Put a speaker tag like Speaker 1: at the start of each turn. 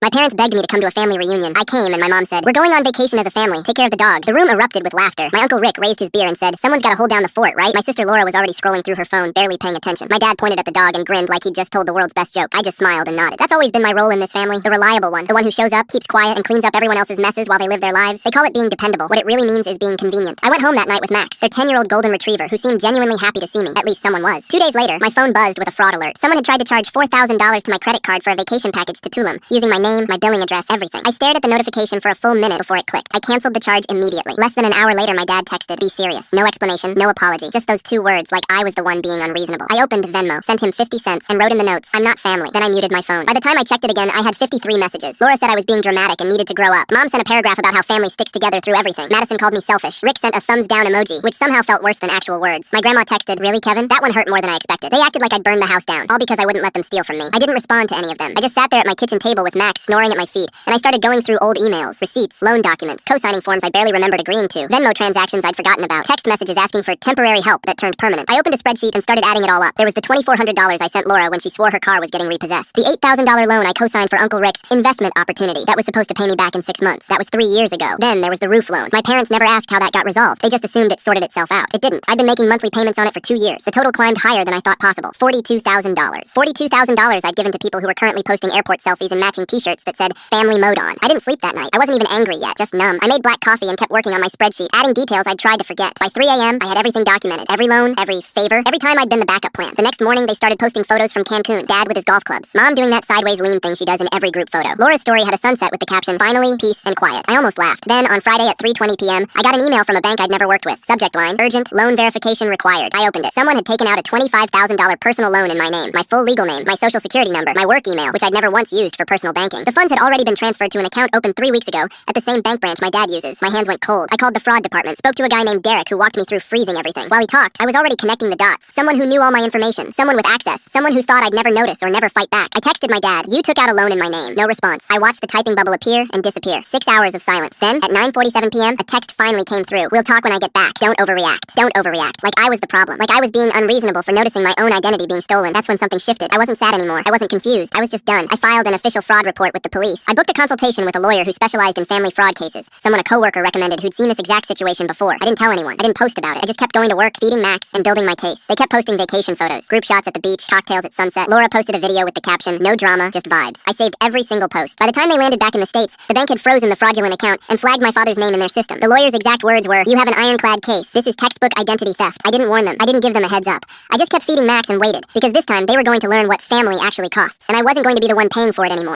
Speaker 1: My parents begged me to come to a family reunion. I came, and my mom said, "We're going on vacation as a family. Take care of the dog." The room erupted with laughter. My Uncle Rick raised his beer and said, "Someone's gotta hold down the fort, right?" My sister Laura was already scrolling through her phone, barely paying attention. My dad pointed at the dog and grinned like he'd just told the world's best joke. I just smiled and nodded. That's always been my role in this family. The reliable one. The one who shows up, keeps quiet, and cleans up everyone else's messes while they live their lives. They call it being dependable. What it really means is being convenient. I went home that night with Max, their 10-year-old golden retriever, who seemed genuinely happy to see me. At least someone was. 2 days later, my phone buzzed with a fraud alert. Someone had tried to charge $4,000 to my credit card for a vacation package to Tulum, using my name, my billing address, everything. I stared at the notification for a full minute before it clicked. I canceled the charge immediately. Less than an hour later, my dad texted, "Be serious." No explanation, no apology. Just those 2 words, like I was the one being unreasonable. I opened Venmo, sent him 50 cents, and wrote in the notes, "I'm not family." Then I muted my phone. By the time I checked it again, I had 53 messages. Laura said I was being dramatic and needed to grow up. Mom sent a paragraph about how family sticks together through everything. Madison called me selfish. Rick sent a thumbs down emoji, which somehow felt worse than actual words. My grandma texted, "Really, Kevin?" That one hurt more than I expected. They acted like I'd burned the house down, all because I wouldn't let them steal from me. I didn't respond to any of them. I just sat there at my kitchen table with Max snoring at my feet, and I started going through old emails, receipts, loan documents, co-signing forms I barely remembered agreeing to, Venmo transactions I'd forgotten about, text messages asking for temporary help that turned permanent. I opened a spreadsheet and started adding it all up. There was the $2,400 I sent Laura when she swore her car was getting repossessed. The $8,000 loan I co-signed for Uncle Rick's investment opportunity that was supposed to pay me back in 6 months. That was 3 years ago. Then there was the roof loan. My parents never asked how that got resolved. They just assumed it sorted itself out. It didn't. I'd been making monthly payments on it for 2 years. The total climbed higher than I thought possible. $42,000. $42,000 I'd given to people who were currently posting airport selfies and matching t-shirts that said family mode on. I didn't sleep that night. I wasn't even angry yet, just numb. I made black coffee and kept working on my spreadsheet, adding details I'd tried to forget. By 3 a.m., I had everything documented. Every loan, every favor, every time I'd been the backup plan. The next morning, they started posting photos from Cancun. Dad with his golf clubs. Mom doing that sideways lean thing she does in every group photo. Laura's story had a sunset with the caption, "Finally, peace and quiet." I almost laughed. Then, on Friday at 3:20 p.m., I got an email from a bank I'd never worked with. Subject line, "Urgent, loan verification required." I opened it. Someone had taken out a $25,000 personal loan in my name, my full legal name, my social security number, my work email, which I'd never once used for personal banking. The funds had already been transferred to an account opened 3 weeks ago at the same bank branch my dad uses. My hands went cold. I called the fraud department, spoke to a guy named Derek who walked me through freezing everything. While he talked, I was already connecting the dots. Someone who knew all my information, someone with access, someone who thought I'd never notice or never fight back. I texted my dad, "You took out a loan in my name." No response. I watched the typing bubble appear and disappear. 6 hours of silence. Then, at 9:47 p.m., a text finally came through. "We'll talk when I get back. Don't overreact. Don't overreact." Like I was the problem. Like I was being unreasonable for noticing my own identity being stolen. That's when something shifted. I wasn't sad anymore. I wasn't confused. I was just done. I filed an official fraud report with the police. I booked a consultation with a lawyer who specialized in family fraud cases. Someone a coworker recommended who'd seen this exact situation before. I didn't tell anyone. I didn't post about it. I just kept going to work, feeding Max, and building my case. They kept posting vacation photos, group shots at the beach, cocktails at sunset. Laura posted a video with the caption, "No drama, just vibes." I saved every single post. By the time they landed back in the States, the bank had frozen the fraudulent account and flagged my father's name in their system. The lawyer's exact words were, "You have an ironclad case. This is textbook identity theft." I didn't warn them. I didn't give them a heads up. I just kept feeding Max and waited, because this time they were going to learn what family actually costs, and I wasn't going to be the one paying for it anymore.